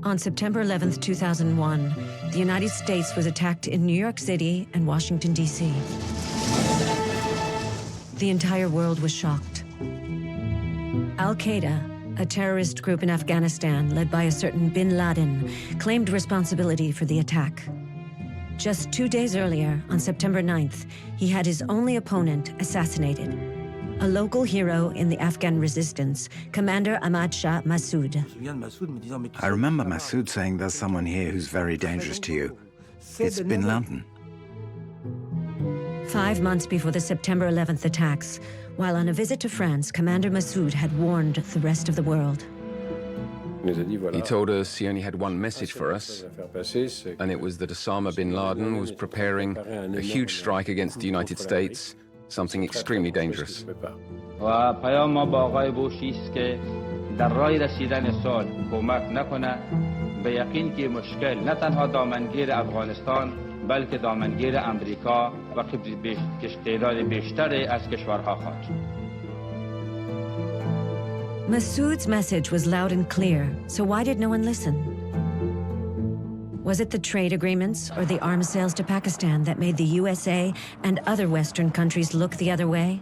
On September 11th, 2001, the United States was attacked in New York City and Washington, D.C. The entire world was shocked. Al-Qaeda, a terrorist group in Afghanistan led by a certain bin Laden, claimed responsibility for the attack. Just 2 days earlier, on September 9th, he had his only opponent assassinated. A local hero in the Afghan resistance, Commander Ahmad Shah Massoud. I remember Massoud saying there's someone here who's very dangerous to you. It's bin Laden. 5 months before the September 11th attacks, while on a visit to France, Commander Massoud had warned the rest of the world. He told us he only had one message for us, and it was that Osama bin Laden was preparing a huge strike against the United States, something extremely dangerous. Massoud's message was loud and clear, so why did no one listen? Was it the trade agreements or the arms sales to Pakistan that made the USA and other Western countries look the other way?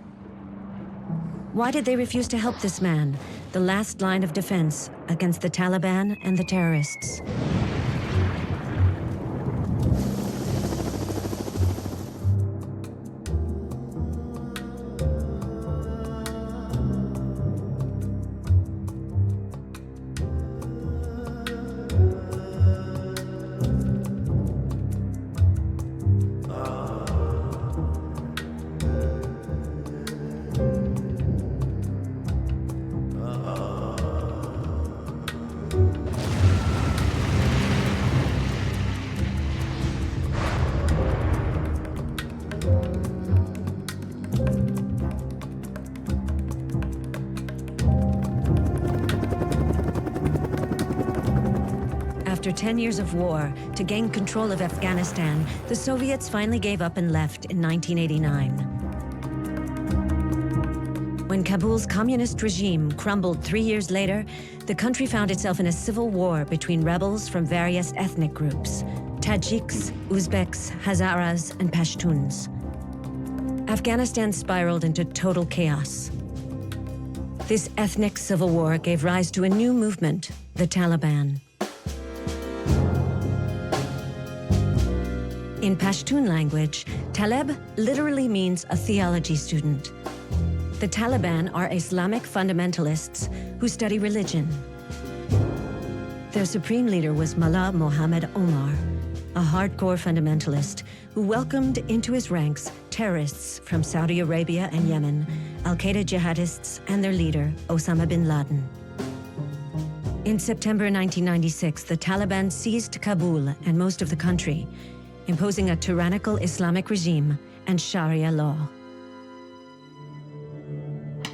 Why did they refuse to help this man, the last line of defense against the Taliban and the terrorists? After 10 years of war, to gain control of Afghanistan, the Soviets finally gave up and left in 1989. When Kabul's communist regime crumbled 3 years later, the country found itself in a civil war between rebels from various ethnic groups: Tajiks, Uzbeks, Hazaras, and Pashtuns. Afghanistan spiraled into total chaos. This ethnic civil war gave rise to a new movement, the Taliban. In Pashtun language, Taleb literally means a theology student. The Taliban are Islamic fundamentalists who study religion. Their supreme leader was Mullah Mohammed Omar, a hardcore fundamentalist who welcomed into his ranks terrorists from Saudi Arabia and Yemen, Al-Qaeda jihadists, and their leader, Osama bin Laden. In September 1996, the Taliban seized Kabul and most of the country, imposing a tyrannical Islamic regime and Sharia law.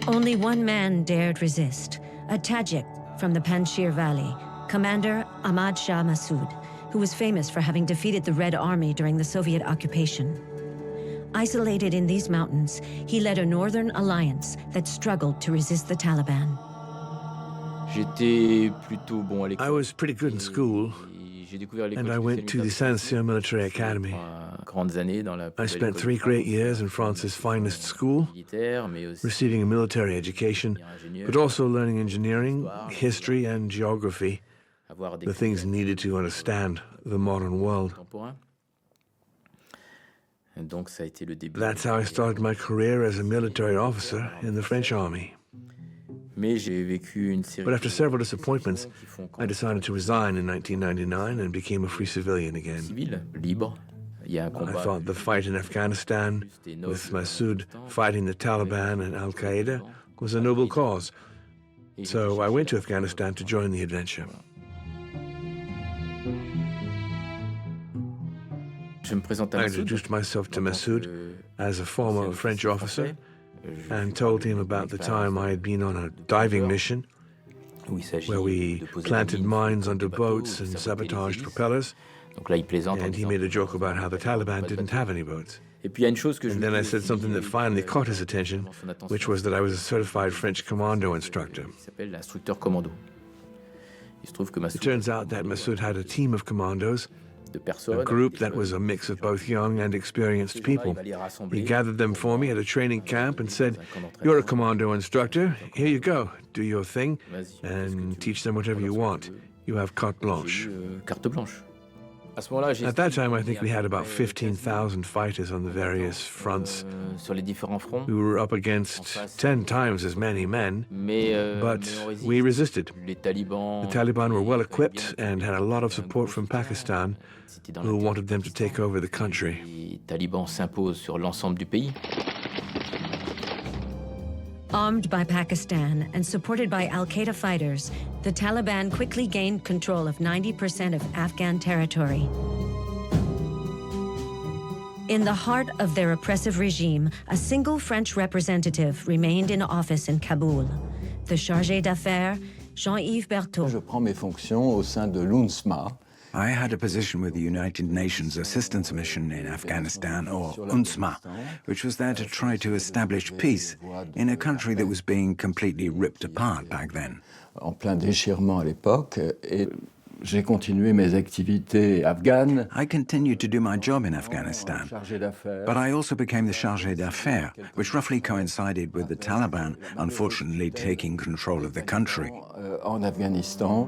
Only one man dared resist, a Tajik from the Panjshir Valley, Commander Ahmad Shah Massoud, who was famous for having defeated the Red Army during the Soviet occupation. Isolated in these mountains, he led a northern alliance that struggled to resist the Taliban. I was pretty good in school, and I went to the Saint-Cyr Military Academy. I spent 3 great years in France's finest school, receiving a military education, but also learning engineering, history, and geography, the things needed to understand the modern world. That's how I started my career as a military officer in the French army. But after several disappointments, I decided to resign in 1999 and became a free civilian again. I thought the fight in Afghanistan, with Massoud fighting the Taliban and Al-Qaeda, was a noble cause. So I went to Afghanistan to join the adventure. I introduced myself to Massoud as a former French officer and told him about the time I had been on a diving mission where we planted mines under boats and sabotaged propellers, and he made a joke about how the Taliban didn't have any boats. And then I said something that finally caught his attention, which was that I was a certified French commando instructor. It turns out that Massoud had a team of commandos, a group that was a mix of both young and experienced people. He gathered them for me at a training camp and said, "You're a commando instructor. Here you go. Do your thing and teach them whatever you want. You have carte blanche." At that time, I think we had about 15,000 fighters on the various fronts. We were up against 10 times as many men, but we resisted. The Taliban were well equipped and had a lot of support from Pakistan, who wanted them to take over the country. Armed by Pakistan and supported by Al-Qaeda fighters, the Taliban quickly gained control of 90% of Afghan territory. In the heart of their oppressive regime, a single French representative remained in office in Kabul, the chargé d'affaires, Jean-Yves Berthaud. Je prends mes fonctions au sein de l'UNSMA. I had a position with the United Nations Assistance Mission in Afghanistan, or UNSMA, which was there to try to establish peace in a country that was being completely ripped apart back then. En plein déchirement à l'époque, et j'ai continué mes activités afghanes. I continued to do my job in Afghanistan, but I also became the chargé d'affaires, which roughly coincided with the Taliban, unfortunately taking control of the country. En Afghanistan.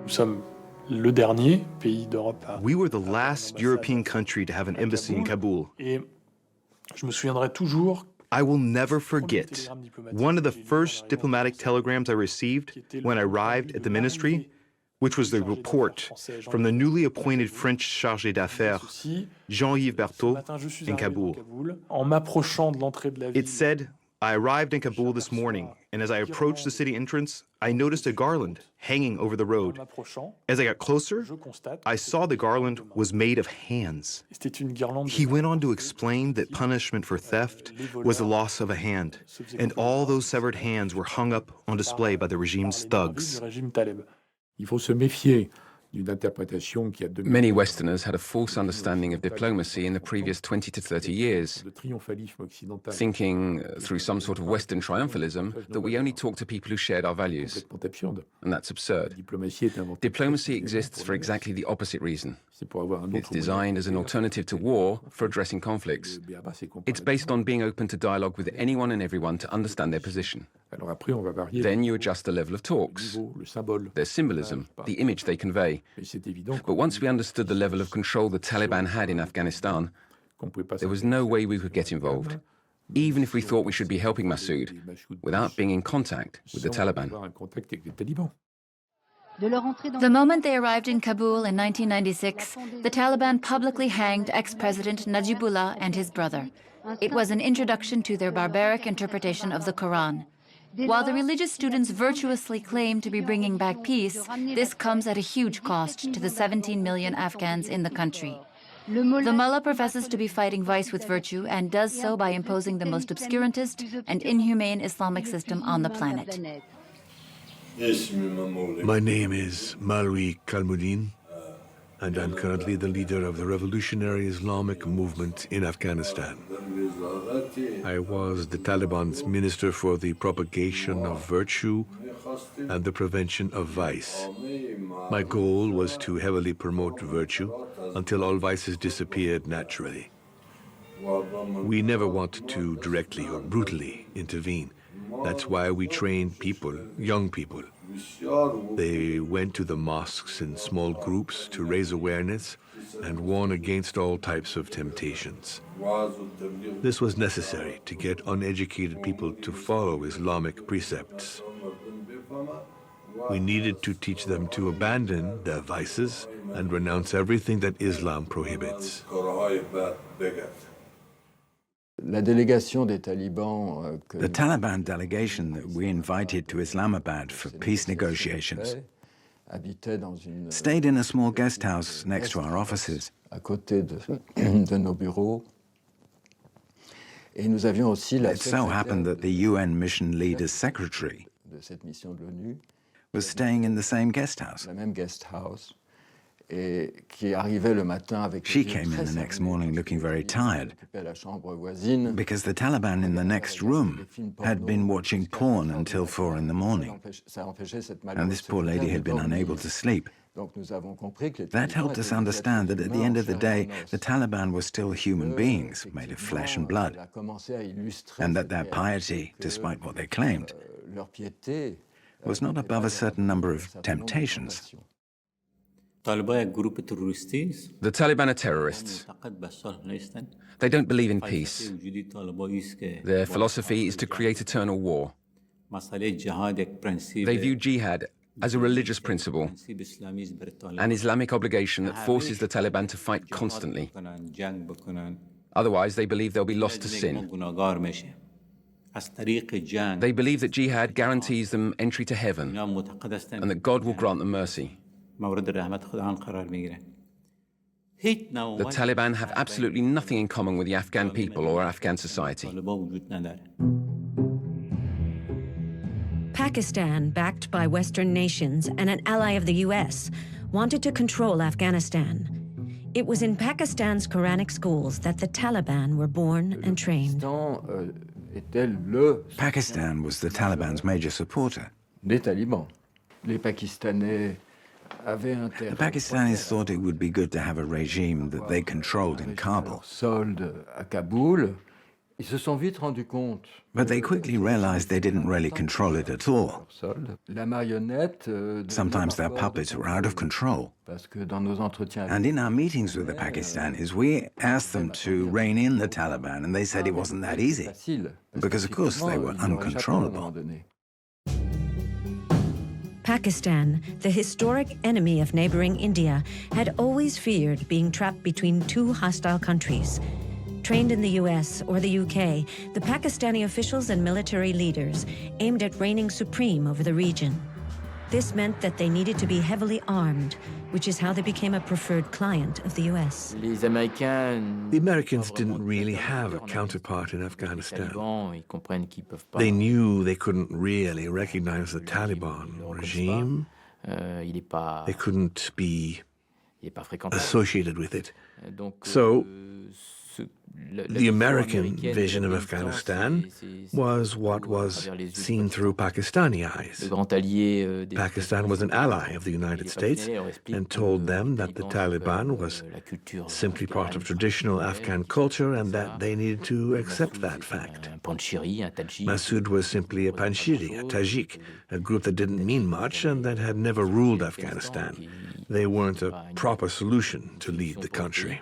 Nous sommes le dernier pays d'Europe. We were the last European country to have an embassy in Kabul. Et je me souviendrai toujours. I will never forget one of the first diplomatic telegrams I received when I arrived at the ministry, which was the report from the newly appointed French chargé d'affaires, Jean-Yves Berthaud, in Kabul. It said, "I arrived in Kabul this morning, and as I approached the city entrance, I noticed a garland hanging over the road. As I got closer, I saw the garland was made of hands." He went on to explain that punishment for theft was the loss of a hand, and all those severed hands were hung up on display by the regime's thugs. Many Westerners had a false understanding of diplomacy in the previous 20 to 30 years, thinking, through some sort of Western triumphalism, that we only talk to people who shared our values. And that's absurd. Diplomacy exists for exactly the opposite reason. It's designed as an alternative to war for addressing conflicts. It's based on being open to dialogue with anyone and everyone to understand their position. Then you adjust the level of talks, their symbolism, the image they convey. But once we understood the level of control the Taliban had in Afghanistan, there was no way we could get involved, even if we thought we should be helping Massoud, without being in contact with the Taliban. The moment they arrived in Kabul in 1996, the Taliban publicly hanged ex-President Najibullah and his brother. It was an introduction to their barbaric interpretation of the Quran. While the religious students virtuously claim to be bringing back peace, this comes at a huge cost to the 17 million Afghans in the country. The mullah professes to be fighting vice with virtue and does so by imposing the most obscurantist and inhumane Islamic system on the planet. My name is Malwi Kalmuddin, and I'm currently the leader of the Revolutionary Islamic Movement in Afghanistan. I was the Taliban's Minister for the Propagation of Virtue and the Prevention of Vice. My goal was to heavily promote virtue until all vices disappeared naturally. We never wanted to directly or brutally intervene. That's why we trained people, young people. They went to the mosques in small groups to raise awareness and warn against all types of temptations. This was necessary to get uneducated people to follow Islamic precepts. We needed to teach them to abandon their vices and renounce everything that Islam prohibits. La délégation des talibans The Taliban delegation that we invited to Islamabad for peace negotiations stayed in a small guest house next to our offices. à côté de nos bureaux. Et nous avions aussi la It so happened that the UN mission leader's secretary de cette mission de l'ONU, was staying in the same guest house. la même guest house. She came in the next morning looking very tired because the Taliban in the next room had been watching porn until 4 in the morning. And this poor lady had been unable to sleep. That helped us understand that at the end of the day, the Taliban were still human beings made of flesh and blood, and that their piety, despite what they claimed, was not above a certain number of temptations. The Taliban are terrorists. They don't believe in peace. Their philosophy is to create eternal war. They view jihad as a religious principle, an Islamic obligation that forces the Taliban to fight constantly. Otherwise, they believe they'll be lost to sin. They believe that jihad guarantees them entry to heaven and that God will grant them mercy. The Taliban have absolutely nothing in common with the Afghan people or Afghan society. Pakistan, backed by Western nations and an ally of the US, wanted to control Afghanistan. It was in Pakistan's Quranic schools that the Taliban were born and trained. Pakistan was the Taliban's major supporter. Les talibans. Les Pakistanais. The Pakistanis thought it would be good to have a regime that they controlled in Kabul. But they quickly realized they didn't really control it at all. Sometimes their puppets were out of control. And in our meetings with the Pakistanis, we asked them to rein in the Taliban, and they said it wasn't that easy, because of course they were uncontrollable. Pakistan, the historic enemy of neighboring India, had always feared being trapped between two hostile countries. Trained in the US or the UK, the Pakistani officials and military leaders aimed at reigning supreme over the region. This meant that they needed to be heavily armed, which is how they became a preferred client of the US. The Americans didn't really have a counterpart in Afghanistan. They knew they couldn't really recognize the Taliban regime. They couldn't be associated with it. So the American vision of Afghanistan was what was seen through Pakistani eyes. Pakistan was an ally of the United States and told them that the Taliban was simply part of traditional Afghan culture and that they needed to accept that fact. Massoud was simply a Panjshiri, a Tajik, a group that didn't mean much and that had never ruled Afghanistan. They weren't a proper solution to lead the country.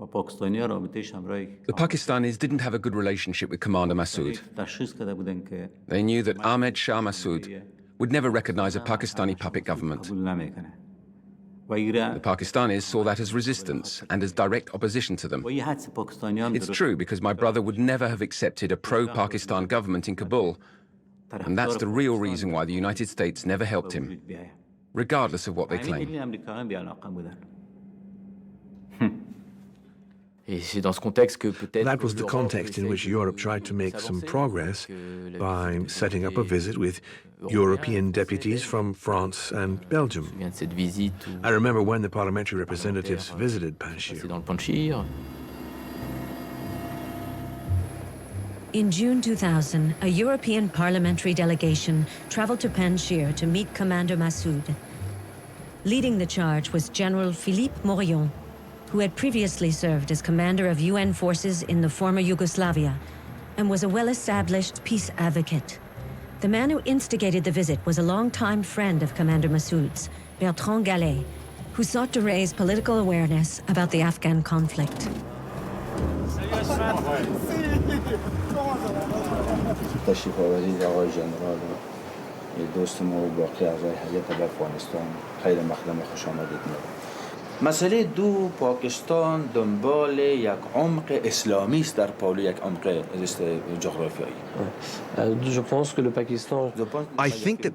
The Pakistanis didn't have a good relationship with Commander Massoud. They knew that Ahmad Shah Massoud would never recognize a Pakistani puppet government. The Pakistanis saw that as resistance and as direct opposition to them. It's true, because my brother would never have accepted a pro-Pakistan government in Kabul, and that's the real reason why the United States never helped him, regardless of what they claim. That was the context in which Europe tried to make some progress by setting up a visit with European deputies from France and Belgium. I remember when the parliamentary representatives visited Panjshir. In June 2000, a European parliamentary delegation traveled to Panjshir to meet Commander Massoud. Leading the charge was General Philippe Morillon, who had previously served as commander of UN forces in the former Yugoslavia and was a well-established peace advocate. The man who instigated the visit was a longtime friend of Commander Massoud's, Bertrand Gallet, who sought to raise political awareness about the Afghan conflict. مسئله دو پاکستان دنبال یک عمق اسلامی است در پالو یک عمق جغرافیایی. I think that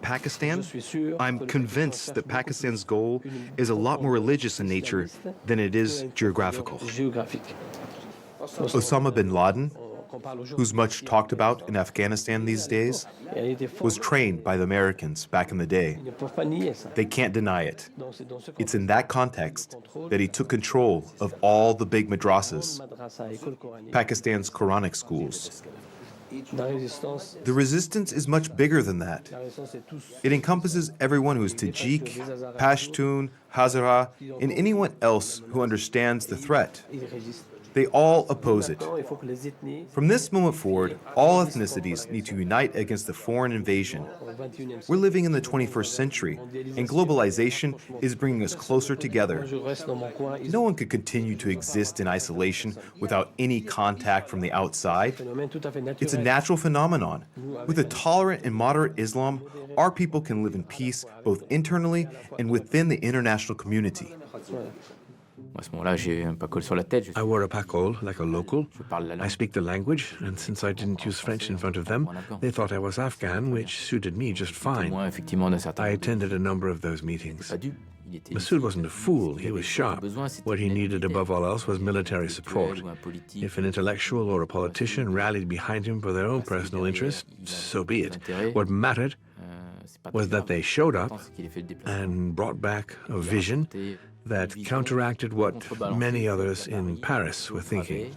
I'm convinced that Pakistan's goal is a lot more religious in nature than it is geographical. Osama bin Laden who's much talked about in Afghanistan these days, was trained by the Americans back in the day. They can't deny it. It's in that context that he took control of all the big madrasas, Pakistan's Quranic schools. The resistance is much bigger than that. It encompasses everyone who is Tajik, Pashtun, Hazara, and anyone else who understands the threat. They all oppose it. From this moment forward, all ethnicities need to unite against the foreign invasion. We're living in the 21st century, and globalization is bringing us closer together. No one could continue to exist in isolation without any contact from the outside. It's a natural phenomenon. With a tolerant and moderate Islam, our people can live in peace both internally and within the international community. I wore a pakol like a local. I speak the language, and since I didn't use French in front of them, they thought I was Afghan, which suited me just fine. I attended a number of those meetings. Massoud wasn't a fool, he was sharp. What he needed above all else was military support. If an intellectual or a politician rallied behind him for their own personal interests, so be it. What mattered was that they showed up and brought back a vision that counteracted what many others in Paris were thinking.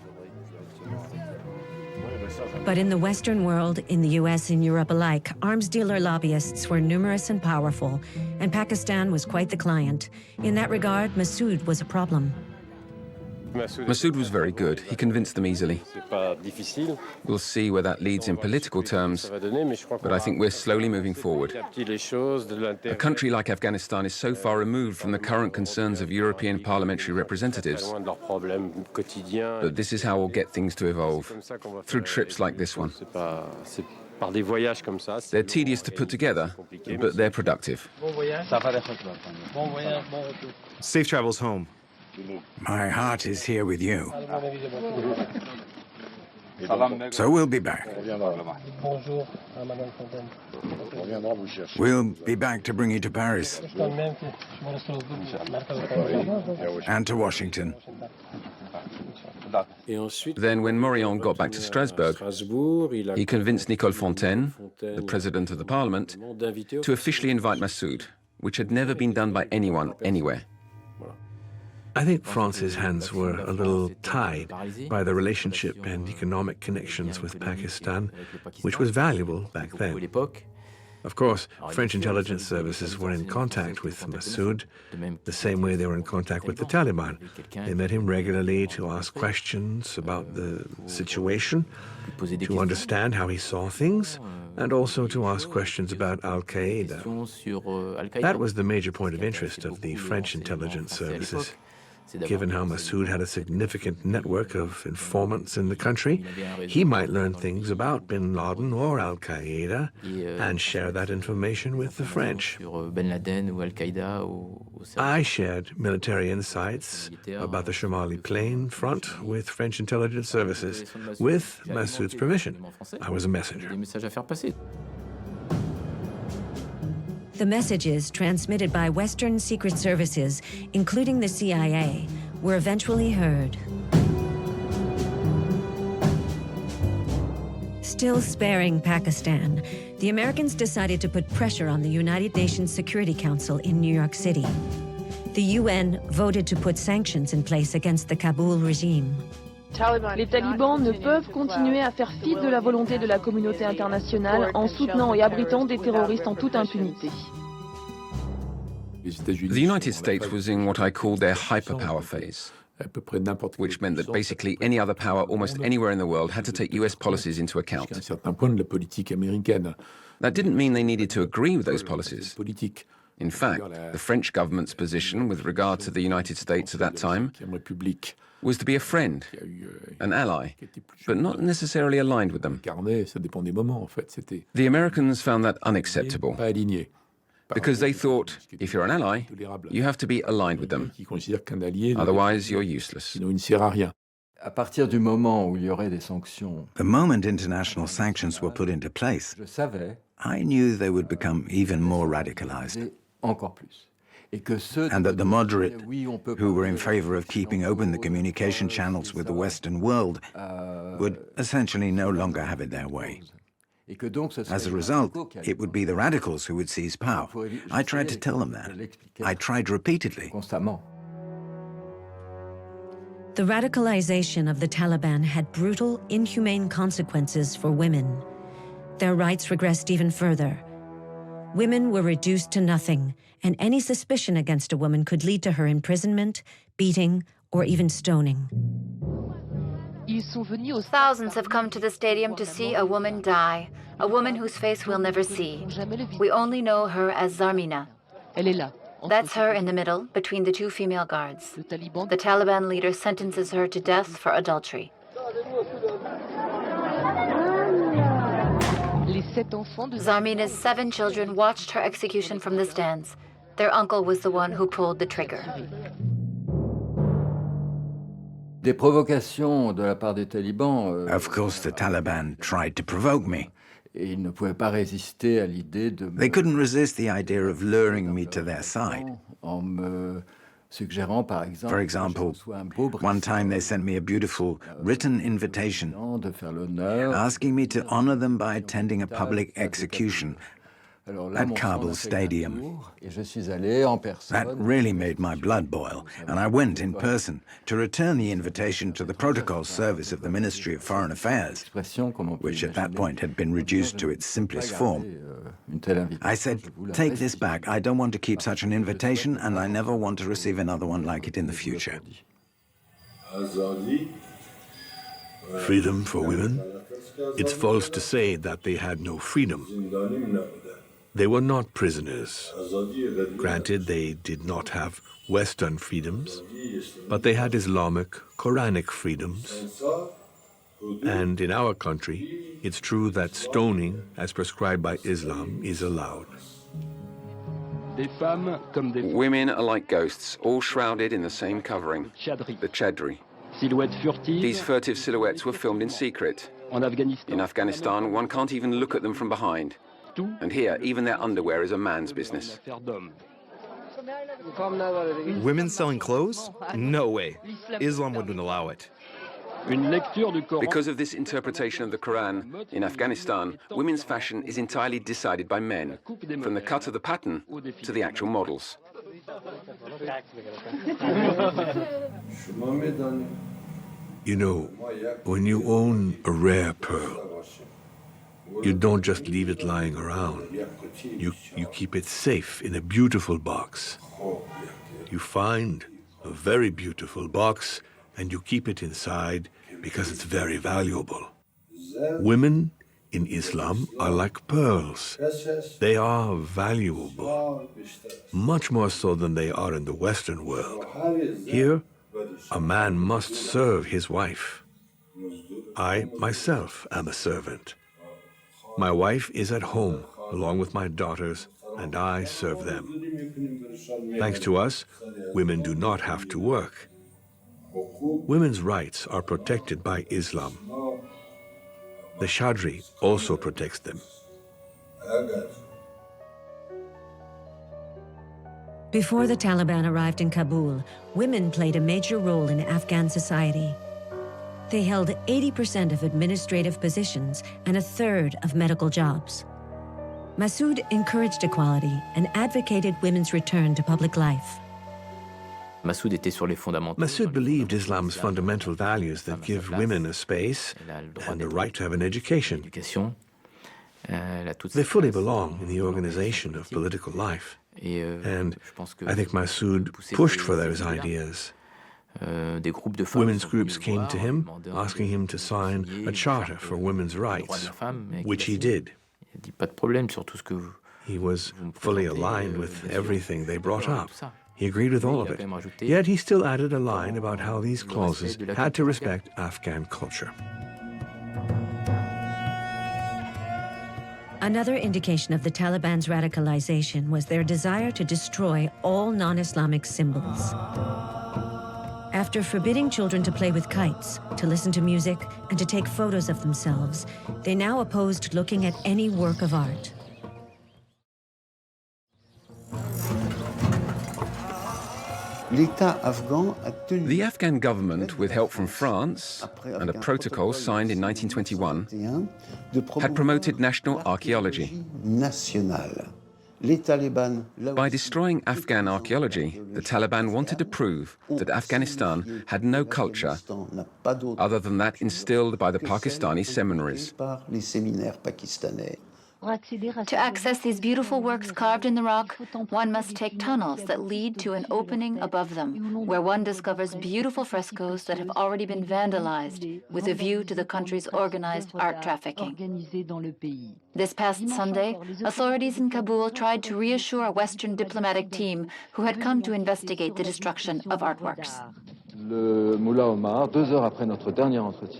But in the Western world, in the US and Europe alike, arms dealer lobbyists were numerous and powerful, and Pakistan was quite the client. In that regard, Massoud was a problem. Massoud was very good. He convinced them easily. We'll see where that leads in political terms, but I think we're slowly moving forward. A country like Afghanistan is so far removed from the current concerns of European parliamentary representatives. But this is how we'll get things to evolve, through trips like this one. They're tedious to put together, but they're productive. Safe travels home. My heart is here with you. So we'll be back. We'll be back to bring you to Paris. And to Washington. Then when Morillon got back to Strasbourg, he convinced Nicole Fontaine, the president of the parliament, to officially invite Massoud, which had never been done by anyone, anywhere. I think France's hands were a little tied by the relationship and economic connections with Pakistan, which was valuable back then. Of course, French intelligence services were in contact with Massoud, the same way they were in contact with the Taliban. They met him regularly to ask questions about the situation, to understand how he saw things, and also to ask questions about Al-Qaeda. That was the major point of interest of the French intelligence services. Given how Massoud had a significant network of informants in the country, he might learn things about bin Laden or Al-Qaeda and share that information with the French. I shared military insights about the Shamali Plain front with French intelligence services, with Massoud's permission. I was a messenger. The messages transmitted by Western secret services, including the CIA, were eventually heard. Still sparing Pakistan, the Americans decided to put pressure on the United Nations Security Council in New York City. The UN voted to put sanctions in place against the Kabul regime. Les talibans ne peuvent continuer à faire fi de la volonté de la communauté internationale en soutenant et abritant des terroristes en toute impunité. The United States was in what I call their hyperpower phase, which meant that basically any other power almost anywhere in the world had to take US policies into account. That didn't mean they needed to agree with those policies. In fact, the French government's position with regard to the United States at that time was to be a friend, an ally, but not necessarily aligned with them. The Americans found that unacceptable, because they thought, if you're an ally, you have to be aligned with them. Otherwise, you're useless. The moment international sanctions were put into place, I knew they would become even more radicalized. and that the moderate, who were in favor of keeping open the communication channels with the Western world, would essentially no longer have it their way. As a result, it would be the radicals who would seize power. I tried to tell them that. I tried repeatedly. The radicalization of the Taliban had brutal, inhumane consequences for women. Their rights regressed even further. Women were reduced to nothing, and any suspicion against a woman could lead to her imprisonment, beating, or even stoning. Thousands have come to the stadium to see a woman die, a woman whose face we'll never see. We only know her as Zarmina. That's her in the middle, between the two female guards. The Taliban leader sentences her to death for adultery. Zarmina's 7 children watched her execution from the stands. Their uncle was the one who pulled the trigger. Des provocations de la part des talibans. Of course, the Taliban tried to provoke me. Ils ne pouvaient pas résister à l'idée de. They couldn't resist the idea of luring me to their side. En me suggérant, par exemple. For example, one time they sent me a beautiful written invitation de faire l'honneur. asking me to honor them by attending a public execution at Kabul Stadium. That really made my blood boil, and I went in person to return the invitation to the protocol service of the Ministry of Foreign Affairs, which at that point had been reduced to its simplest form. I said, "Take this back. I don't want to keep such an invitation, and I never want to receive another one like it in the future." Freedom for women? It's false to say that they had no freedom. They were not prisoners. Granted, they did not have Western freedoms, but they had Islamic, Quranic freedoms. And in our country, it's true that stoning, as prescribed by Islam, is allowed. Women are like ghosts, all shrouded in the same covering, the chadri. These furtive silhouettes were filmed in secret. In Afghanistan, one can't even look at them from behind. And here, even their underwear is a man's business. Women selling clothes? No way. Islam wouldn't allow it. Because of this interpretation of the Quran, in Afghanistan, women's fashion is entirely decided by men, from the cut of the pattern to the actual models. You know, when you own a rare pearl, you don't just leave it lying around. You keep it safe in a beautiful box. You find a very beautiful box and you keep it inside because it's very valuable. Women in Islam are like pearls. They are valuable, much more so than they are in the Western world. Here, a man must serve his wife. I, myself, am a servant. My wife is at home, along with my daughters, and I serve them. Thanks to us, women do not have to work. Women's rights are protected by Islam. The Shadri also protects them. Before the Taliban arrived in Kabul, women played a major role in Afghan society. They held 80% of administrative positions and a third of medical jobs. Massoud encouraged equality and advocated women's return to public life. Massoud believed Islam's fundamental values that give women a space and the right to have an education. They fully belong in the organization of political life. And I think Massoud pushed for those ideas. Women's groups came to him, asking him to sign a charter for women's rights, which he did. He was fully aligned with everything they brought up. He agreed with all of it. Yet he still added a line about how these clauses had to respect Afghan culture. Another indication of the Taliban's radicalization was their desire to destroy all non-Islamic symbols. After forbidding children to play with kites, to listen to music, and to take photos of themselves, they now opposed looking at any work of art. The Afghan government, with help from France and a protocol signed in 1921, had promoted national archaeology. By destroying Afghan archaeology, the Taliban wanted to prove that Afghanistan had no culture other than that instilled by the Pakistani seminaries. To access these beautiful works carved in the rock, one must take tunnels that lead to an opening above them, where one discovers beautiful frescoes that have already been vandalized with a view to the country's organized art trafficking. This past Sunday, authorities in Kabul tried to reassure a Western diplomatic team who had come to investigate the destruction of artworks.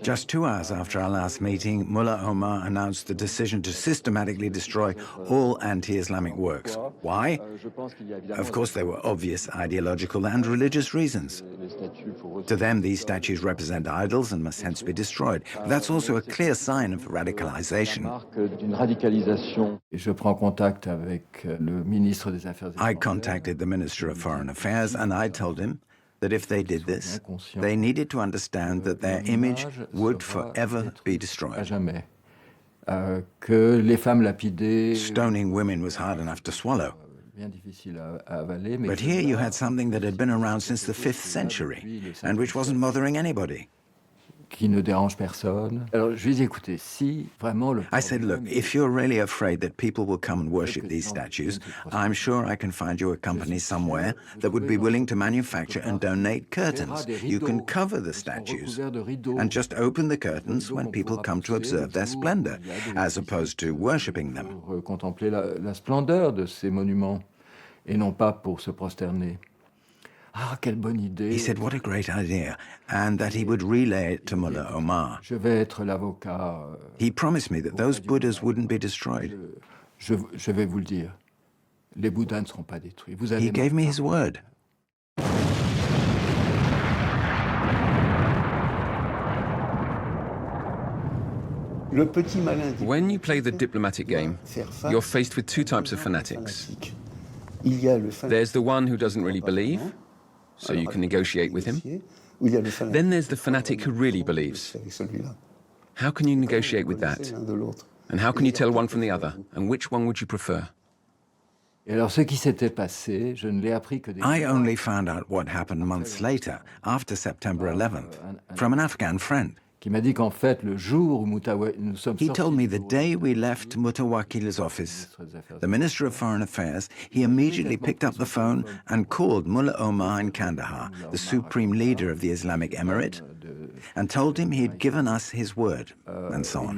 Just 2 hours after our last meeting, Mullah Omar announced the decision to systematically destroy all anti-Islamic works. Why? Of course, there were obvious ideological and religious reasons. To them, these statues represent idols and must hence be destroyed. But that's also a clear sign of radicalization. I contacted the Minister of Foreign Affairs and I told him that if they did this, they needed to understand that their image would forever be destroyed. Stoning women was hard enough to swallow. But here you had something that had been around since the 5th century and which wasn't bothering anybody. I said, look, if you're really afraid that people will come and worship these statues, I'm sure I can find you a company somewhere that would be willing to manufacture and donate curtains. You can cover the statues and just open the curtains when people come to observe their splendor, as opposed to worshipping them. He said, what a great idea, and that he would relay it to Mullah Omar. He promised me that those Buddhas wouldn't be destroyed. He gave me his word. When you play the diplomatic game, you're faced with 2 types of fanatics. There's the one who doesn't really believe, so you can negotiate with him. Then there's the fanatic who really believes. How can you negotiate with that? And how can you tell one from the other? And which one would you prefer? I only found out what happened months later, after September 11th, from an Afghan friend. He told me the day we left Mutawakil's office, the Minister of Foreign Affairs, he immediately picked up the phone and called Mullah Omar in Kandahar, the supreme leader of the Islamic Emirate, and told him he had given us his word, and so on.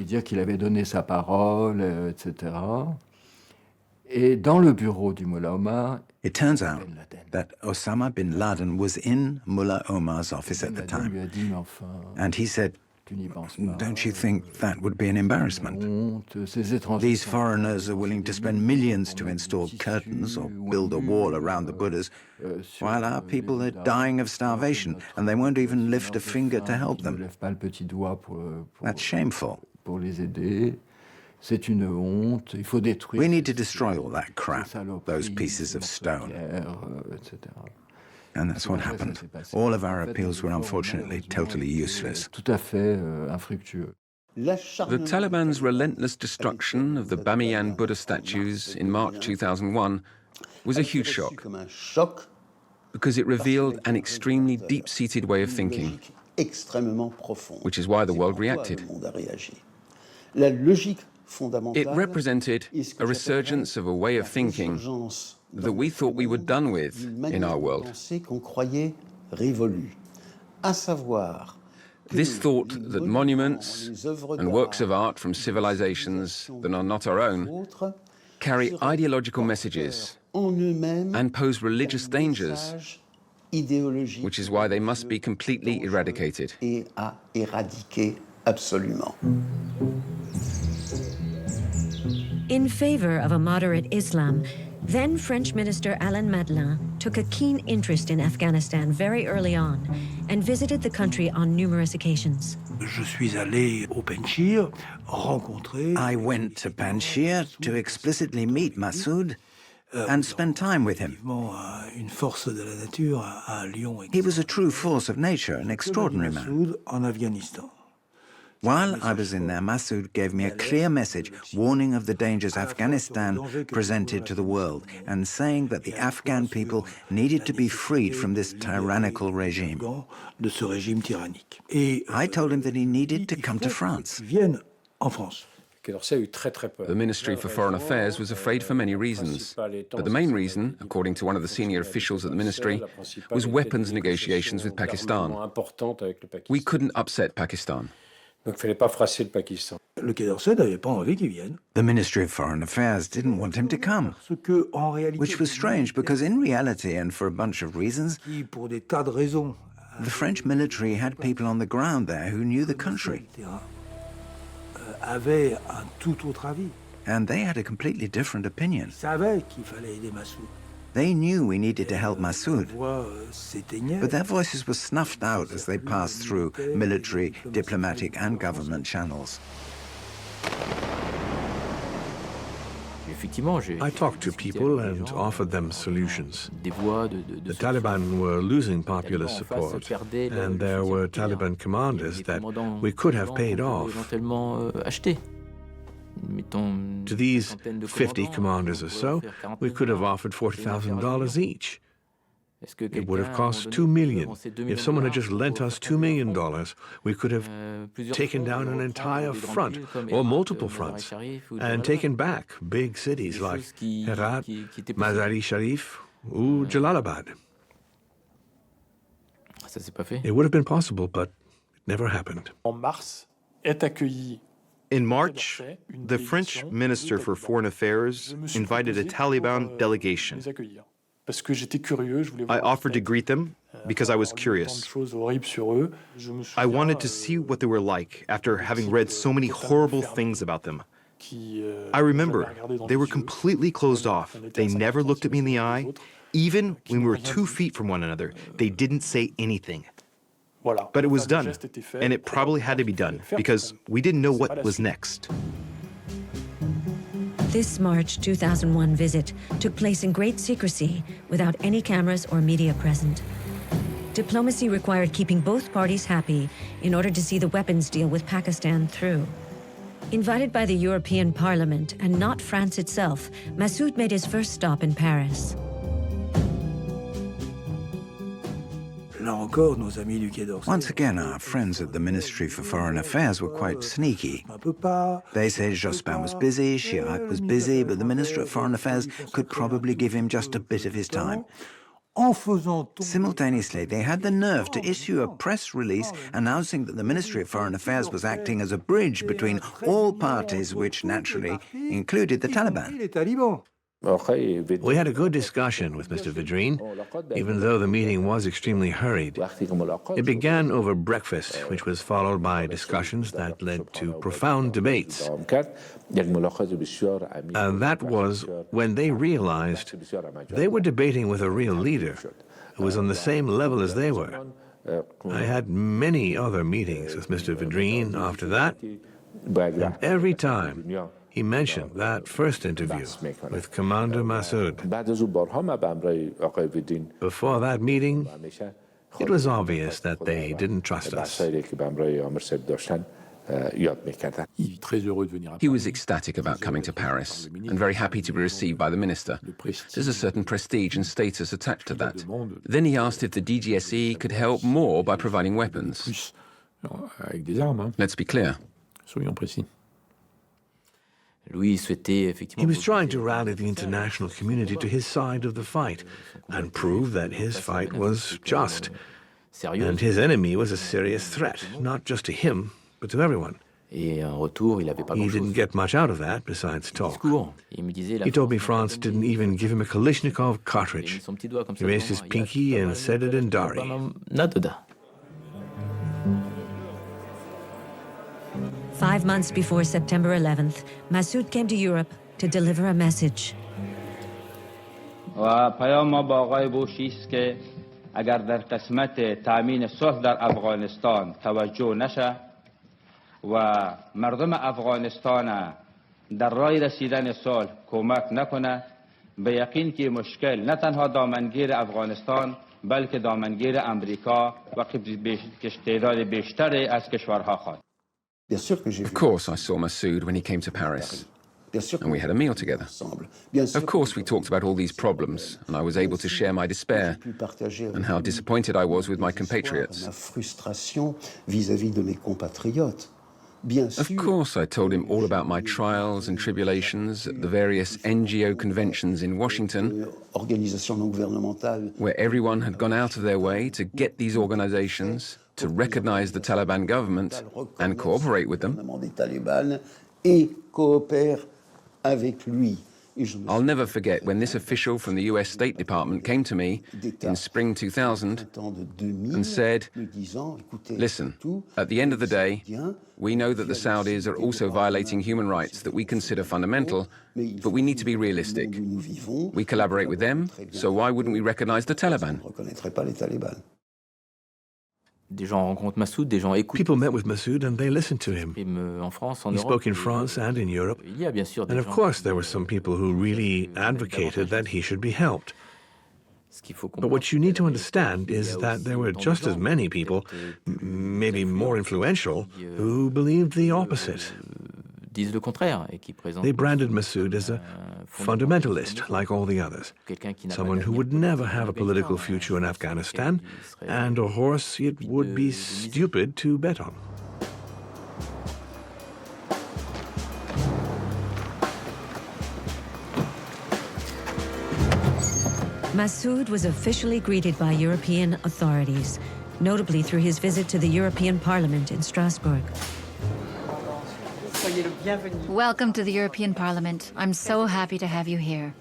It turns out that Osama bin Laden was in Mullah Omar's office at the time, and he said, don't you think that would be an embarrassment? These foreigners are willing to spend millions to install curtains or build a wall around the Buddhas, while our people are dying of starvation, and they won't even lift a finger to help them. That's shameful. We need to destroy all that crap, those pieces of stone. And that's what happened. All of our appeals were unfortunately totally useless. The Taliban's relentless destruction of the Bamiyan Buddha statues in March 2001 was a huge shock, because it revealed an extremely deep-seated way of thinking, which is why the world reacted. It represented a resurgence of a way of thinking that we thought we were done with in our world. This thought that monuments and works of art from civilizations that are not our own carry ideological messages and pose religious dangers, which is why they must be completely eradicated. In favor of a moderate Islam, then French Minister Alain Madelin took a keen interest in Afghanistan very early on and visited the country on numerous occasions. I went to Panjshir to explicitly meet Massoud and spend time with him. He was a true force of nature, an extraordinary man. While I was in there, Massoud gave me a clear message warning of the dangers Afghanistan presented to the world and saying that the Afghan people needed to be freed from this tyrannical regime. I told him that he needed to come to France. The Ministry for Foreign Affairs was afraid for many reasons. But the main reason, according to one of the senior officials at the ministry, was weapons negotiations with Pakistan. We couldn't upset Pakistan. The Ministry of Foreign Affairs didn't want him to come, which was strange because in reality, and for a bunch of reasons, the French military had people on the ground there who knew the country. And they had a completely different opinion. They knew we needed to help Massoud, but their voices were snuffed out as they passed through military, diplomatic, and government channels. I talked to people and offered them solutions. The Taliban were losing popular support, and there were Taliban commanders that we could have paid off. To these 50 commanders or so, we could have offered $40,000 each. It would have cost $2 million. If someone had just lent us $2 million, we could have taken down an entire front, or multiple fronts, and taken back big cities like Herat, Mazar-i-Sharif, or Jalalabad. It would have been possible, but it never happened. In March, the French Minister for Foreign Affairs invited a Taliban delegation. I offered to greet them because I was curious. I wanted to see what they were like after having read so many horrible things about them. I remember they were completely closed off. They never looked at me in the eye. Even when we were 2 feet from one another, they didn't say anything. But it was done, and it probably had to be done because we didn't know what was next. This March 2001 visit took place in great secrecy without any cameras or media present. Diplomacy required keeping both parties happy in order to see the weapons deal with Pakistan through. Invited by the European Parliament and not France itself, Massoud made his first stop in Paris. Once again, our friends at the Ministry for Foreign Affairs were quite sneaky. They said Jospin was busy, Chirac was busy, but the Minister of Foreign Affairs could probably give him just a bit of his time. Simultaneously, they had the nerve to issue a press release announcing that the Ministry of Foreign Affairs was acting as a bridge between all parties, which naturally included the Taliban. We had a good discussion with Mr. Vedrine, even though the meeting was extremely hurried. It began over breakfast, which was followed by discussions that led to profound debates. And that was when they realized they were debating with a real leader who was on the same level as they were. I had many other meetings with Mr. Vedrine after that, and every time he mentioned that first interview with Commander Massoud. Before that meeting, it was obvious that they didn't trust us. He was ecstatic about coming to Paris and very happy to be received by the minister. There's a certain prestige and status attached to that. Then he asked if the DGSE could help more by providing weapons. Let's be clear. He was trying to rally the international community to his side of the fight and prove that his fight was just. And his enemy was a serious threat, not just to him, but to everyone. He didn't get much out of that besides talk. He told me France didn't even give him a Kalashnikov cartridge. He raised his pinky and said it in Dari. 5 months before September 11th, Massoud came to Europe to deliver a message. پیام ما با آقای بوشی است که اگر در قسمت تامین صلح در افغانستان توجه نشه و مردم افغانستان در راه رسیدن صلح کمک نکنه به یقین که مشکل نه تنها دامنگیر افغانستان بلکه دامنگیر امریکا و تعداد بیشتری از کشورها خواهد. Of course, I saw Massoud when he came to Paris, and we had a meal together. Of course, we talked about all these problems, and I was able to share my despair and how disappointed I was with my compatriots. Of course, I told him all about my trials and tribulations at the various NGO conventions in Washington, where everyone had gone out of their way to get these organizations to recognize the Taliban government and cooperate with them. I'll never forget when this official from the US State Department came to me in spring 2000 and said, listen, at the end of the day, we know that the Saudis are also violating human rights that we consider fundamental, but we need to be realistic. We collaborate with them, so why wouldn't we recognize the Taliban? People met with Massoud and they listened to him. He spoke in France and in Europe. And of course, there were some people who really advocated that he should be helped. But what you need to understand is that there were just as many people, maybe more influential, who believed the opposite. They branded Massoud as a fundamentalist, like all the others, someone who would never have a political future in Afghanistan, and a horse it would be stupid to bet on. Massoud was officially greeted by European authorities, notably through his visit to the European Parliament in Strasbourg. Welcome to the European Parliament. I'm so happy to have you here.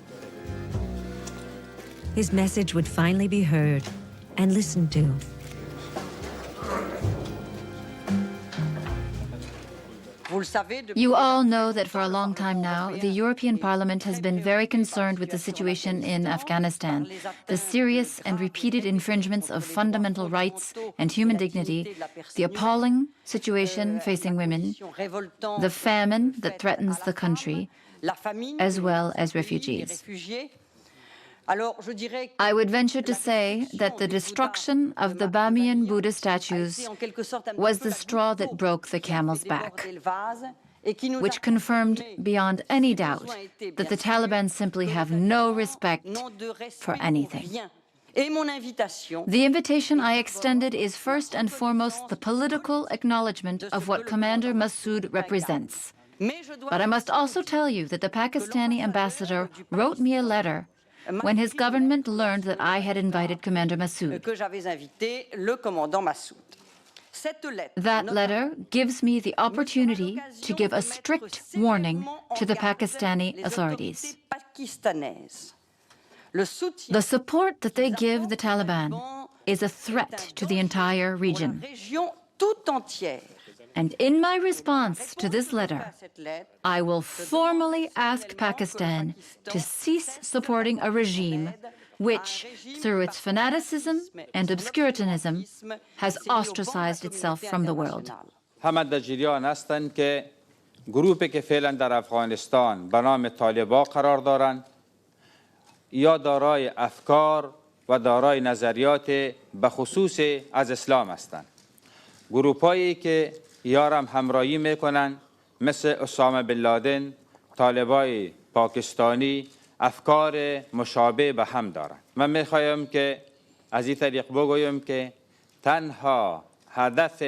His message would finally be heard and listened to. You all know that for a long time now, the European Parliament has been very concerned with the situation in Afghanistan, the serious and repeated infringements of fundamental rights and human dignity, the appalling situation facing women, the famine that threatens the country, as well as refugees. I would venture to say that the destruction of the Bamiyan Buddha statues was the straw that broke the camel's back, which confirmed beyond any doubt that the Taliban simply have no respect for anything. The invitation I extended is first and foremost the political acknowledgement of what Commander Massoud represents. But I must also tell you that the Pakistani ambassador wrote me a letter when his government learned that I had invited Commander Massoud. That letter gives me the opportunity to give a strict warning to the Pakistani authorities. The support that they give the Taliban is a threat to the entire region. And in my response to this letter, I will formally ask Pakistan to cease supporting a regime which, through its fanaticism and obscurantism, has ostracized itself from the world. گروهی که فعلا در افغانستان به نام طالبان قرار دارند یا دارای افکار و دارای نظریات به خصوص از اسلام هستند. گروه‌هایی که یارم همراهی میکنن مثل اسامه بن لادن، طالبای پاکستانی افکار مشابه به هم دارند. من میخوایم که از این طریق بگویم که تنها هدف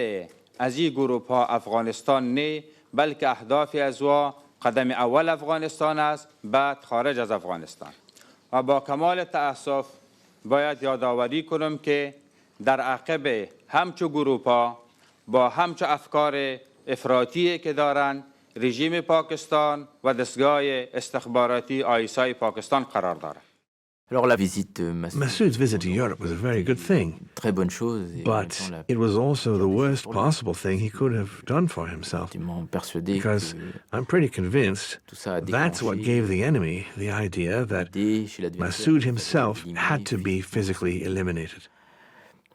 از این گروه ها افغانستان نه بلکه اهداف از او قدم اول افغانستان است بعد خارج از افغانستان. و با کمال تأسف باید یادآوری کنم که در عقب همچو گروه ها با همچو افکار افراطی که دارند رژیم پاکستان و دستگاه استخباراتی آیسای پاکستان قرار دارد. Massoud's visit to Europe was a very good thing, but it was also the worst possible thing he could have done for himself, because I'm pretty convinced that's what gave the enemy the idea that Massoud himself had to be physically eliminated.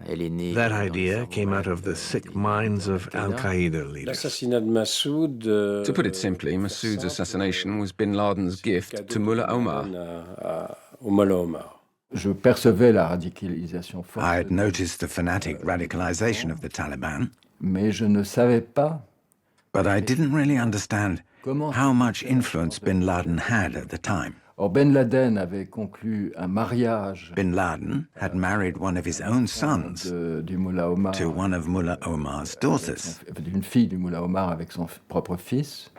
That idea came out of the sick minds of Al-Qaeda leaders. To put it simply, Massoud's assassination was bin Laden's gift to Mullah Omar. Je percevais la radicalisation forte. I had noticed the fanatic radicalization of the Taliban, Mais je ne savais pas. but I didn't really understand how much influence bin Laden had at the time. Or Ben Laden avait conclu un mariage. Bin Laden had married one of his own sons Du Mullah Omar, to one of Mullah Omar's daughters. d'une fille du Mullah Omar avec son propre fils.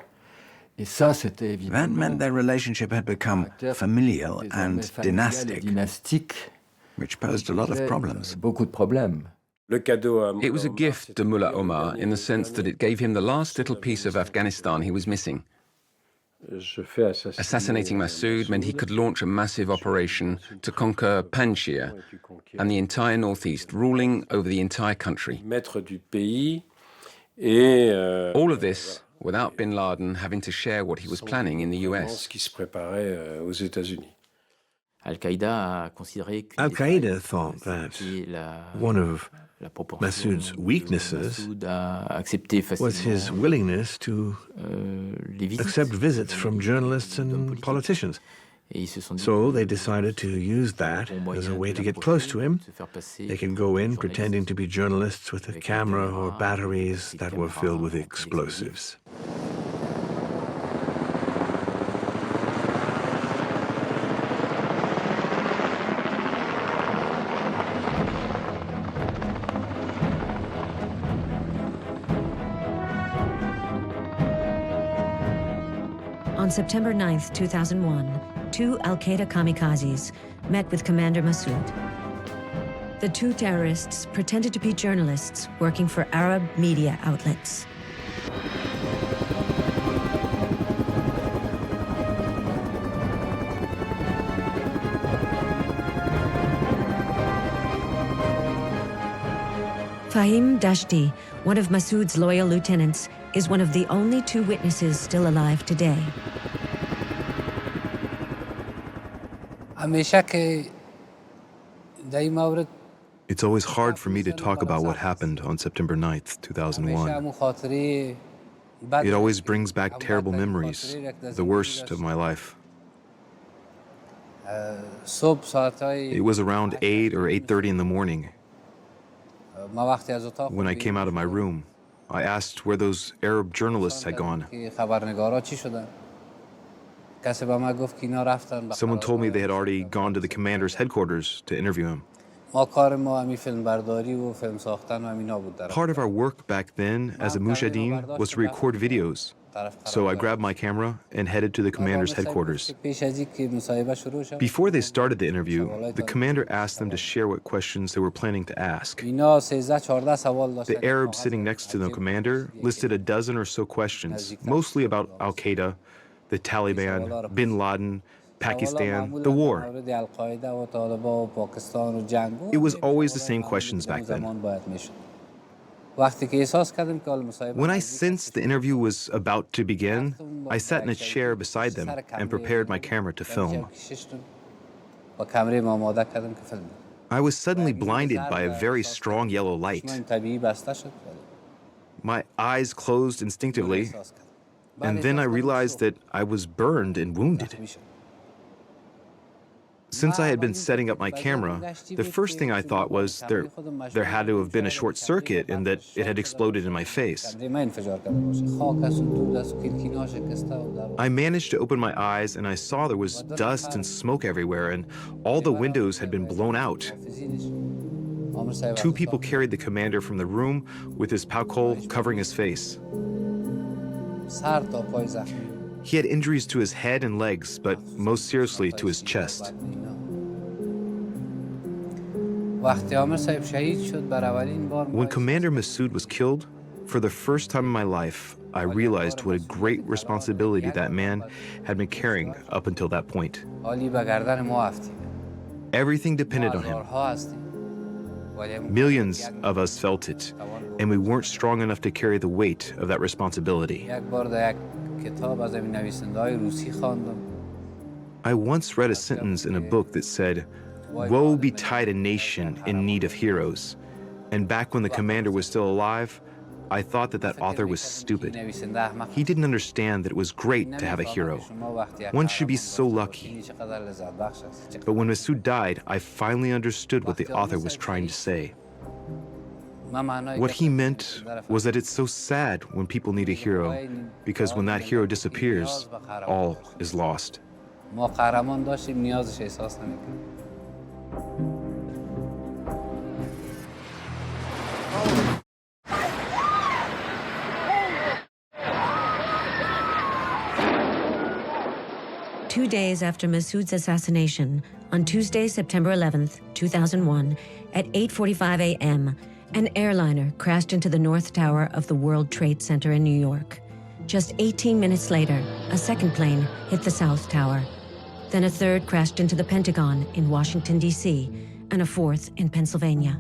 Et ça, c'était évidemment. That meant their relationship had become familial and dynastic, which posed a lot of problems. Beaucoup de problèmes. It was a gift to Mullah Omar in the sense that it gave him the last little piece of Afghanistan he was missing. Assassinating Massoud meant he could launch a massive operation to conquer Panjshir and the entire northeast, ruling over the entire country. All of this without bin Laden having to share what he was planning in the US. Al-Qaeda thought that one of Massoud's weaknesses was his willingness to accept visits from journalists and politicians. So they decided to use that as a way to get close to him. They could go in pretending to be journalists with a camera or batteries that were filled with explosives. On September 9, 2001, two Al-Qaeda kamikazes met with Commander Massoud. The two terrorists pretended to be journalists working for Arab media outlets. Fahim Dashti, one of Massoud's loyal lieutenants, is one of the only two witnesses still alive today. It's always hard for me to talk about what happened on September 9th, 2001. It always brings back terrible memories, the worst of my life. It was around 8 or 8:30 in the morning. When I came out of my room, I asked where those Arab journalists had gone. Someone told me they had already gone to the commander's headquarters to interview him. Part of our work back then as a mujahideen was to record videos. So I grabbed my camera and headed to the commander's headquarters. Before they started the interview, the commander asked them to share what questions they were planning to ask. The Arab sitting next to the commander listed a dozen or so questions, mostly about Al-Qaeda, the Taliban, bin Laden, Pakistan, the war. It was always the same questions back then. When I sensed the interview was about to begin, I sat in a chair beside them and prepared my camera to film. I was suddenly blinded by a very strong yellow light. My eyes closed instinctively, and then I realized that I was burned and wounded. Since I had been setting up my camera, the first thing I thought was there had to have been a short circuit and that it had exploded in my face. I managed to open my eyes and I saw there was dust and smoke everywhere and all the windows had been blown out. Two people carried the commander from the room with his paukhole covering his face. He had injuries to his head and legs, but most seriously to his chest. When Commander Massoud was killed, for the first time in my life, I realized what a great responsibility that man had been carrying up until that point. Everything depended on him. Millions of us felt it, and we weren't strong enough to carry the weight of that responsibility. I once read a sentence in a book that said, "Woe betide a nation in need of heroes. And back when the commander was still alive, I thought that that author was stupid. He didn't understand that it was great to have a hero. One should be so lucky. But when Massoud died, I finally understood what the author was trying to say. What he meant was that it's so sad when people need a hero, because when that hero disappears, all is lost. 2 days after Massoud's assassination, on Tuesday, September 11th, 2001, at 8:45 a.m., an airliner crashed into the North Tower of the World Trade Center in New York. Just 18 minutes later, a second plane hit the South Tower. Then a third crashed into the Pentagon in Washington, D.C., and a fourth in Pennsylvania.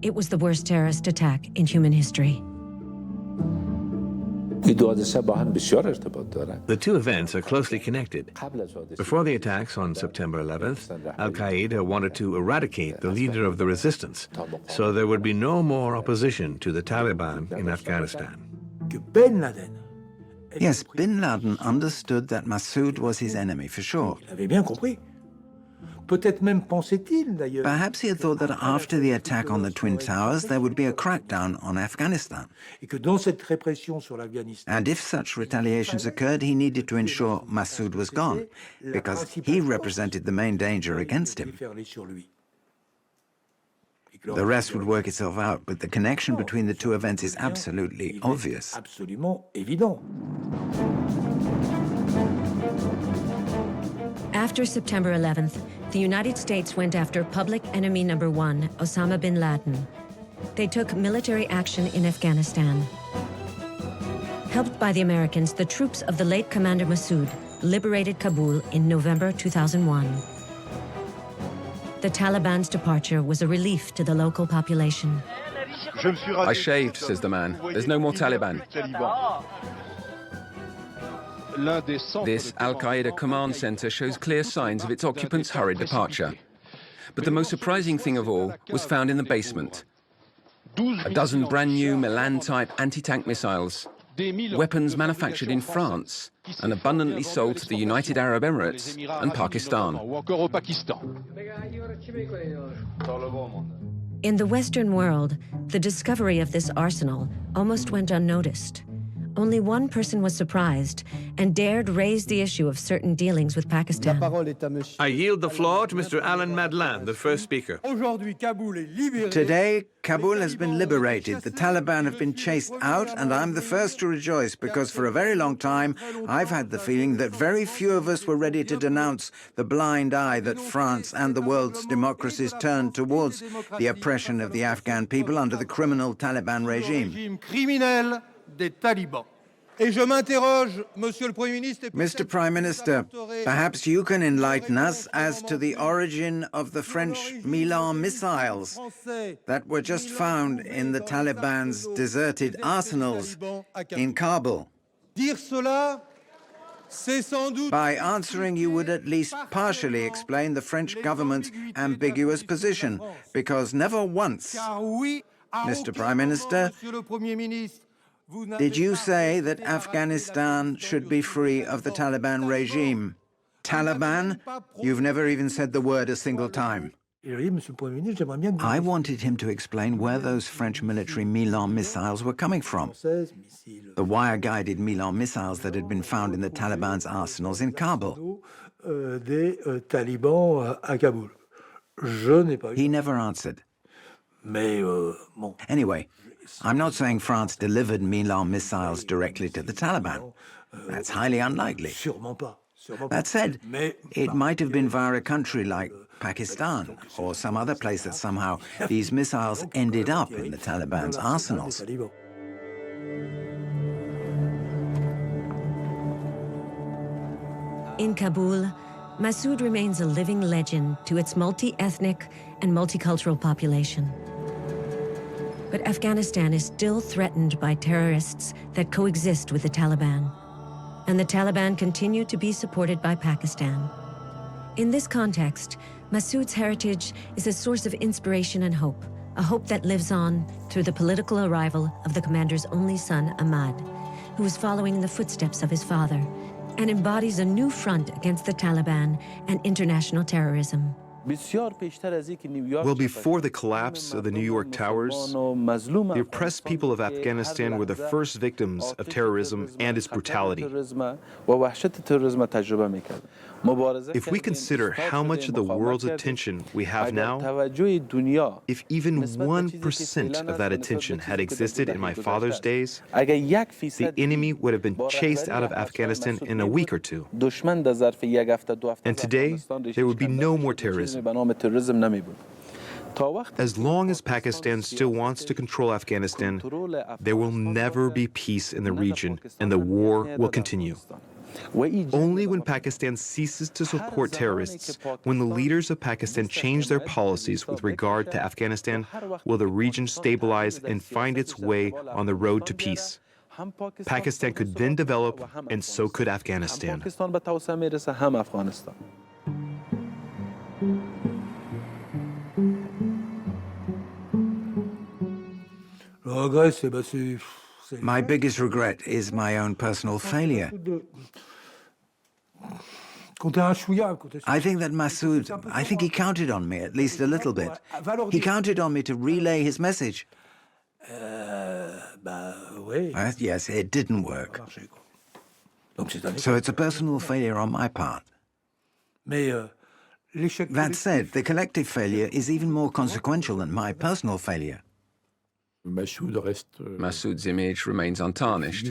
It was the worst terrorist attack in human history. The two events are closely connected. Before the attacks on September 11th, Al-Qaeda wanted to eradicate the leader of the resistance, so there would be no more opposition to the Taliban in Afghanistan. Yes, bin Laden understood that Massoud was his enemy, for sure. Perhaps he had thought that after the attack on the Twin Towers, there would be a crackdown on Afghanistan. And if such retaliations occurred, he needed to ensure Massoud was gone, because he represented the main danger against him. The rest would work itself out, but the connection between the two events is absolutely obvious. After September 11th, the United States went after public enemy number one, Osama bin Laden. They took military action in Afghanistan. Helped by the Americans, the troops of the late Commander Massoud liberated Kabul in November 2001. The Taliban's departure was a relief to the local population. I shaved, says the man. There's no more Taliban. This Al-Qaeda command center shows clear signs of its occupants' hurried departure. But the most surprising thing of all was found in the basement. A dozen brand new Milan-type anti-tank missiles, weapons manufactured in France and abundantly sold to the United Arab Emirates and Pakistan. In the Western world, the discovery of this arsenal almost went unnoticed. Only one person was surprised and dared raise the issue of certain dealings with Pakistan. I yield the floor to Mr. Alan Madlan, the first speaker. Today, Kabul has been liberated. The Taliban have been chased out, and I'm the first to rejoice because for a very long time, I've had the feeling that very few of us were ready to denounce the blind eye that France and the world's democracies turned towards the oppression of the Afghan people under the criminal Taliban regime. Mr. Prime Minister, perhaps you can enlighten us as to the origin of the French Milan missiles that were just found in the Taliban's deserted arsenals in Kabul. By answering, you would at least partially explain the French government's ambiguous position, because never once, Mr. Prime Minister, did you say that Afghanistan should be free of the Taliban regime? Taliban? You've never even said the word a single time. I wanted him to explain where those French military Milan missiles were coming from. The wire-guided Milan missiles that had been found in the Taliban's arsenals in Kabul. He never answered. Anyway, I'm not saying France delivered Milan missiles directly to the Taliban. That's highly unlikely. That said, it might have been via a country like Pakistan or some other place that somehow these missiles ended up in the Taliban's arsenals. In Kabul, Massoud remains a living legend to its multi-ethnic and multicultural population. But Afghanistan is still threatened by terrorists that coexist with the Taliban. And the Taliban continue to be supported by Pakistan. In this context, Massoud's heritage is a source of inspiration and hope, a hope that lives on through the political arrival of the commander's only son, Ahmad, who is following in the footsteps of his father and embodies a new front against the Taliban and international terrorism. Well, before the collapse of the New York Towers, the oppressed people of Afghanistan were the first victims of terrorism and its brutality. If we consider how much of the world's attention we have now, if even 1% of that attention had existed in my father's days, the enemy would have been chased out of Afghanistan in a week or two. And today, there would be no more terrorism. As long as Pakistan still wants to control Afghanistan, there will never be peace in the region, and the war will continue. Only when Pakistan ceases to support terrorists, when the leaders of Pakistan change their policies with regard to Afghanistan, will the region stabilize and find its way on the road to peace. Pakistan could then develop, and so could Afghanistan. My biggest regret is my own personal failure. I think that Massoud, he counted on me at least a little bit. He counted on me to relay his message. Yes, it didn't work. So it's a personal failure on my part. That said, the collective failure is even more consequential than my personal failure. Massoud's image remains untarnished.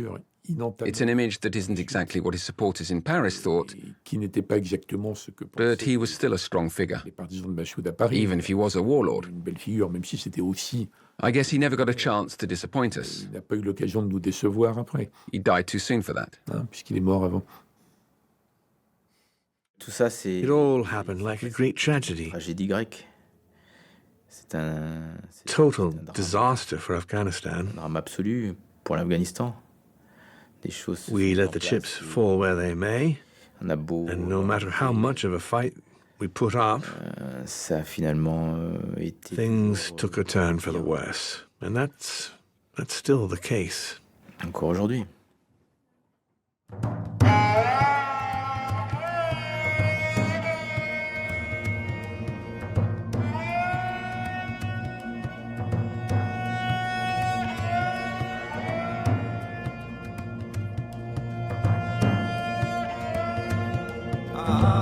It's an image that isn't exactly what his supporters in Paris thought, but he was still a strong figure, even if he was a warlord. I guess he never got a chance to disappoint us. He died too soon for that. It all happened like a great tragedy. Total disaster for Afghanistan. We let the chips fall where they may, and no matter how much of a fight we put up, things took a turn for the worse. And that's still the case. Encore aujourd'hui. Ah